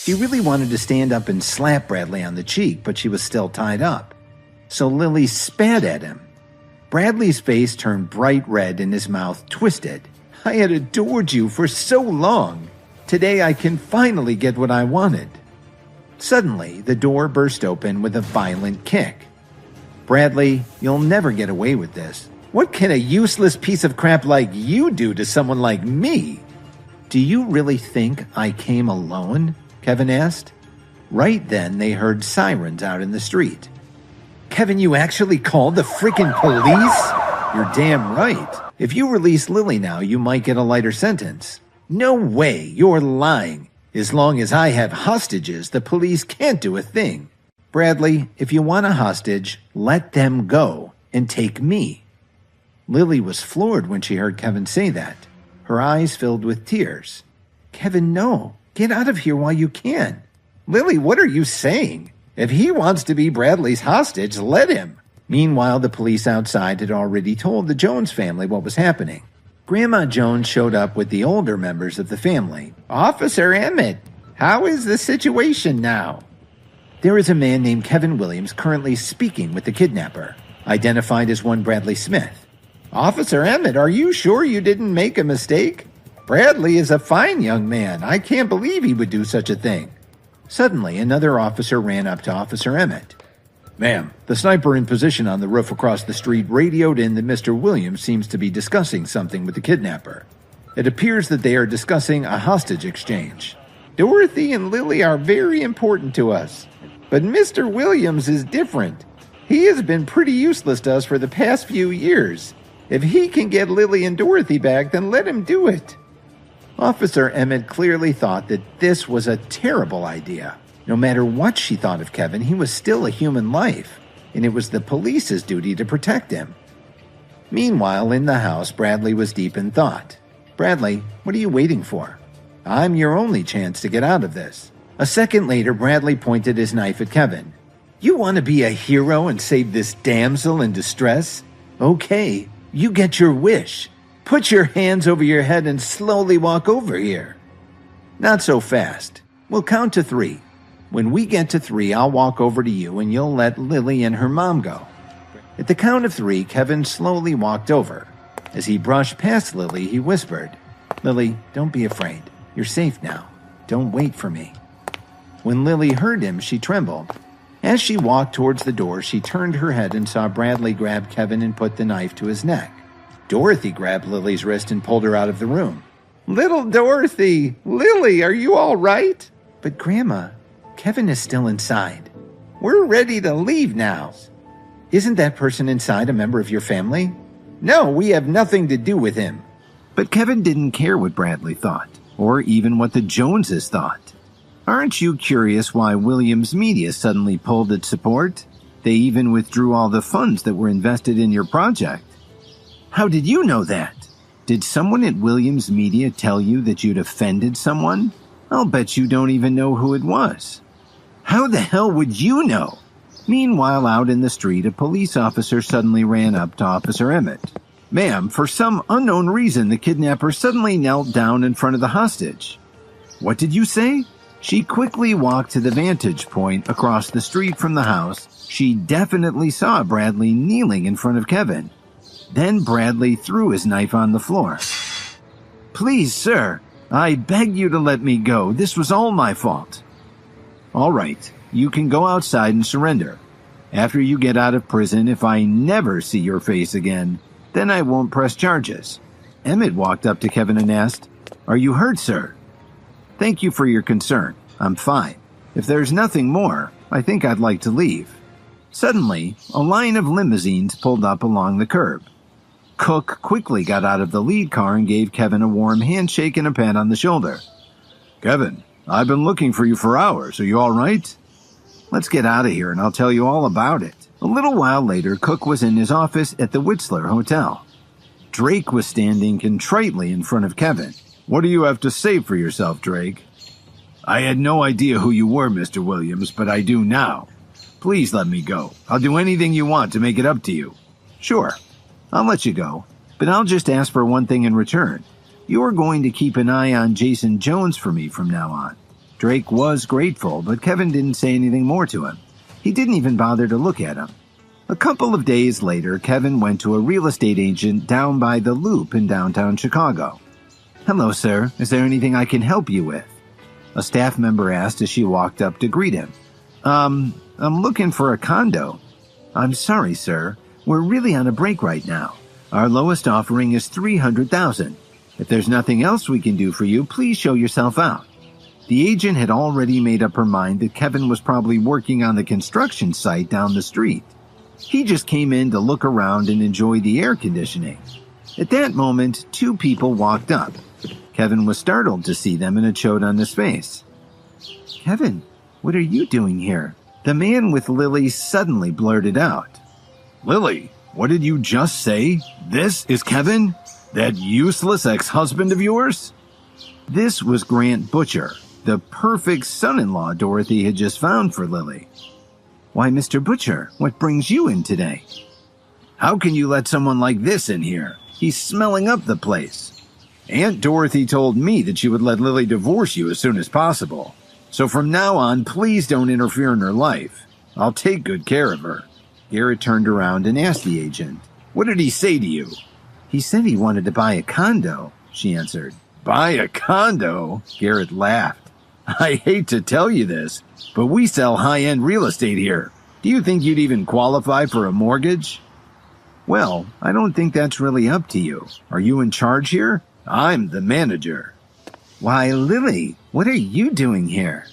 She really wanted to stand up and slap Bradley on the cheek, but she was still tied up. So Lily spat at him. Bradley's face turned bright red and his mouth twisted. I had adored you for so long. Today I can finally get what I wanted. Suddenly, the door burst open with a violent kick. Bradley, you'll never get away with this. What can a useless piece of crap like you do to someone like me? Do you really think I came alone? Kevin asked. Right then, they heard sirens out in the street. Kevin, you actually called the freaking police? You're damn right. If you release Lily now, you might get a lighter sentence. No way, you're lying. As long as I have hostages, the police can't do a thing. Bradley, if you want a hostage, let them go and take me. Lily was floored when she heard Kevin say that. Her eyes filled with tears. Kevin, no. Get out of here while you can. Lily, what are you saying? If he wants to be Bradley's hostage, let him. Meanwhile, the police outside had already told the Jones family what was happening. Grandma Jones showed up with the older members of the family. Officer Emmett, how is the situation now? There is a man named Kevin Williams currently speaking with the kidnapper, identified as one Bradley Smith. Officer Emmett, are you sure you didn't make a mistake? Bradley is a fine young man. I can't believe he would do such a thing. Suddenly, another officer ran up to Officer Emmett. Ma'am, the sniper in position on the roof across the street radioed in that Mr. Williams seems to be discussing something with the kidnapper. It appears that they are discussing a hostage exchange. Dorothy and Lily are very important to us, but Mr. Williams is different. He has been pretty useless to us for the past few years. If he can get Lily and Dorothy back, then let him do it. Officer Emmett clearly thought that this was a terrible idea. No matter what she thought of Kevin, he was still a human life, and it was the police's duty to protect him. Meanwhile, in the house, Bradley was deep in thought. Bradley, what are you waiting for? I'm your only chance to get out of this. A second later, Bradley pointed his knife at Kevin. You want to be a hero and save this damsel in distress? Okay, you get your wish. Put your hands over your head and slowly walk over here. Not so fast. We'll count to 3. When we get to 3, I'll walk over to you and you'll let Lily and her mom go. At the count of 3, Kevin slowly walked over. As he brushed past Lily, he whispered, Lily, don't be afraid. You're safe now. Don't wait for me. When Lily heard him, she trembled. As she walked towards the door, she turned her head and saw Bradley grab Kevin and put the knife to his neck. Dorothy grabbed Lily's wrist and pulled her out of the room. Little Dorothy! Lily, are you all right? But Grandma, Kevin is still inside. We're ready to leave now. Isn't that person inside a member of your family? No, we have nothing to do with him. But Kevin didn't care what Bradley thought, or even what the Joneses thought. Aren't you curious why Williams Media suddenly pulled its support? They even withdrew all the funds that were invested in your project. How did you know that? Did someone at Williams Media tell you that you'd offended someone? I'll bet you don't even know who it was. How the hell would you know? Meanwhile, out in the street, a police officer suddenly ran up to Officer Emmett. Ma'am, for some unknown reason, the kidnapper suddenly knelt down in front of the hostage. What did you say? She quickly walked to the vantage point across the street from the house. She definitely saw Bradley kneeling in front of Kevin. Then Bradley threw his knife on the floor. Please, sir, I beg you to let me go. This was all my fault. All right, you can go outside and surrender. After you get out of prison, if I never see your face again, then I won't press charges. Emmett walked up to Kevin and asked, Are you hurt, sir? Thank you for your concern. I'm fine. If there's nothing more, I think I'd like to leave. Suddenly, a line of limousines pulled up along the curb. Cook quickly got out of the lead car and gave Kevin a warm handshake and a pat on the shoulder. Kevin, I've been looking for you for hours. Are you all right? Let's get out of here and I'll tell you all about it. A little while later, Cook was in his office at the Whistler Hotel. Drake was standing contritely in front of Kevin. What do you have to say for yourself, Drake? I had no idea who you were, Mr. Williams, but I do now. Please let me go. I'll do anything you want to make it up to you. Sure, I'll let you go, but I'll just ask for one thing in return. You're going to keep an eye on Jason Jones for me from now on. Drake was grateful, but Kevin didn't say anything more to him. He didn't even bother to look at him. A couple of days later, Kevin went to a real estate agent down by the Loop in downtown Chicago. "Hello, sir. Is there anything I can help you with?" A staff member asked as she walked up to greet him. I'm looking for a condo." "I'm sorry, sir. We're really on a break right now. Our lowest offering is $300,000. If there's nothing else we can do for you, please show yourself out." The agent had already made up her mind that Kevin was probably working on the construction site down the street. He just came in to look around and enjoy the air conditioning. At that moment, two people walked up. Kevin was startled to see them, and it showed on his face. "Kevin, what are you doing here?" The man with Lily suddenly blurted out. "Lily, what did you just say? This is Kevin? That useless ex-husband of yours?" This was Grant Butcher, the perfect son-in-law Dorothy had just found for Lily. "Why, Mr. Butcher, what brings you in today?" "How can you let someone like this in here? He's smelling up the place. Aunt Dorothy told me that she would let Lily divorce you as soon as possible. So from now on, please don't interfere in her life. I'll take good care of her." Garrett turned around and asked the agent, "What did he say to you?" "He said he wanted to buy a condo," she answered. "Buy a condo?" Garrett laughed. "I hate to tell you this, but we sell high-end real estate here. Do you think you'd even qualify for a mortgage?" "Well, I don't think that's really up to you. Are you in charge here?" "I'm the manager." "Why, Lily, what are you doing here?"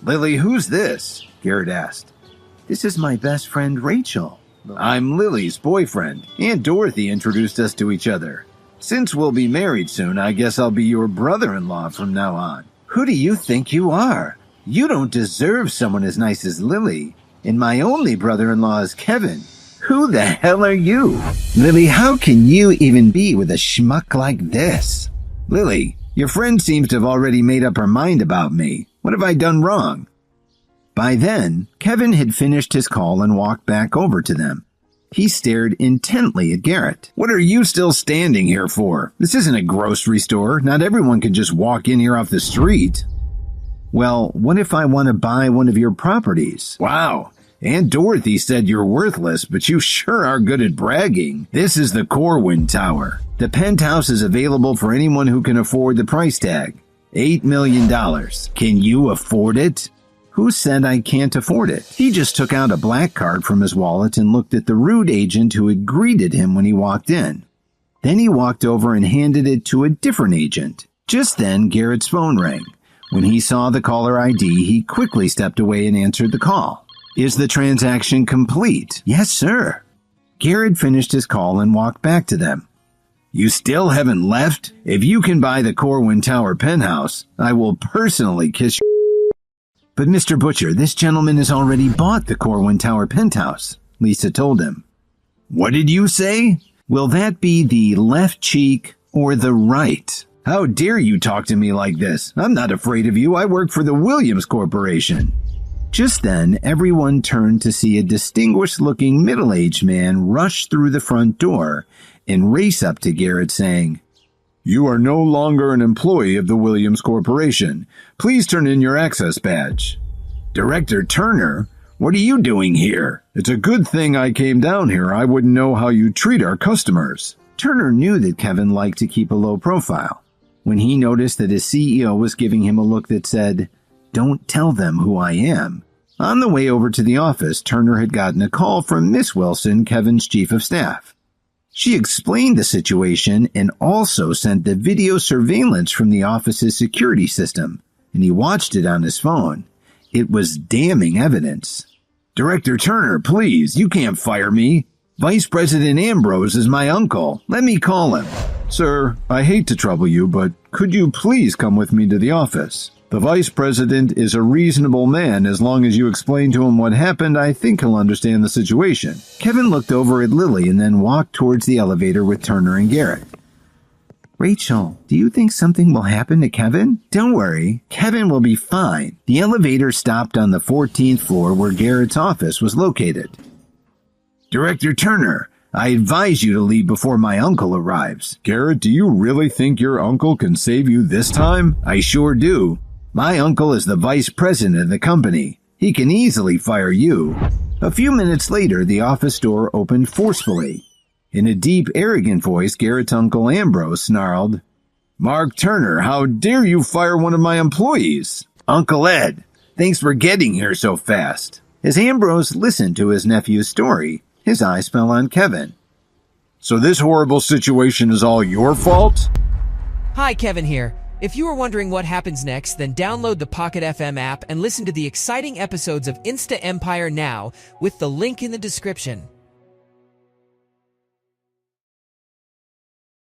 "Lily, who's this?" Garrett asked. "This is my best friend, Rachel." "I'm Lily's boyfriend. Aunt Dorothy introduced us to each other. Since we'll be married soon, I guess I'll be your brother-in-law from now on." "Who do you think you are? You don't deserve someone as nice as Lily. And my only brother-in-law is Kevin. Who the hell are you? Lily, how can you even be with a schmuck like this?" "Lily, your friend seems to have already made up her mind about me. What have I done wrong?" By then, Kevin had finished his call and walked back over to them. He stared intently at Garrett. "What are you still standing here for? This isn't a grocery store. Not everyone can just walk in here off the street." "Well, what if I want to buy one of your properties?" "Wow. Aunt Dorothy said you're worthless, but you sure are good at bragging. This is the Corwin Tower. The penthouse is available for anyone who can afford the price tag. $8 million. Can you afford it?" "Who said I can't afford it?" He just took out a black card from his wallet and looked at the rude agent who had greeted him when he walked in. Then he walked over and handed it to a different agent. Just then, Garrett's phone rang. When he saw the caller ID, he quickly stepped away and answered the call. "Is the transaction complete?" "Yes, sir." Garrett finished his call and walked back to them. "You still haven't left? If you can buy the Corwin Tower penthouse, I will personally kiss your..." "But Mr. Butcher, this gentleman has already bought the Corwin Tower penthouse," Lisa told him. "What did you say?" "Will that be the left cheek or the right?" "How dare you talk to me like this? I'm not afraid of you. I work for the Williams Corporation." Just then, everyone turned to see a distinguished-looking middle-aged man rush through the front door and race up to Garrett saying, "You are no longer an employee of the Williams Corporation. Please turn in your access badge." "Director Turner, what are you doing here? It's a good thing I came down here. I wouldn't know how you treat our customers." Turner knew that Kevin liked to keep a low profile. When he noticed that his CEO was giving him a look that said, "Don't tell them who I am." On the way over to the office, Turner had gotten a call from Miss Wilson, Kevin's chief of staff. She explained the situation and also sent the video surveillance from the office's security system, and he watched it on his phone. It was damning evidence. "Director Turner, please, you can't fire me. Vice President Ambrose is my uncle. Let me call him." "Sir, I hate to trouble you, but could you please come with me to the office? The Vice President is a reasonable man. As long as you explain to him what happened, I think he'll understand the situation." Kevin looked over at Lily and then walked towards the elevator with Turner and Garrett. "Rachel, do you think something will happen to Kevin?" "Don't worry, Kevin will be fine." The elevator stopped on the 14th floor where Garrett's office was located. "Director Turner, I advise you to leave before my uncle arrives." "Garrett, do you really think your uncle can save you this time?" "I sure do. My uncle is the vice president of the company. He can easily fire you." A few minutes later, the office door opened forcefully. In a deep, arrogant voice, Garrett's uncle Ambrose snarled, "Mark Turner, how dare you fire one of my employees?" "Uncle Ed, thanks for getting here so fast." As Ambrose listened to his nephew's story, his eyes fell on Kevin. "So this horrible situation is all your fault?" Hi, Kevin here. If you are wondering what happens next, then download the Pocket FM app and listen to the exciting episodes of Insta Empire now with the link in the description.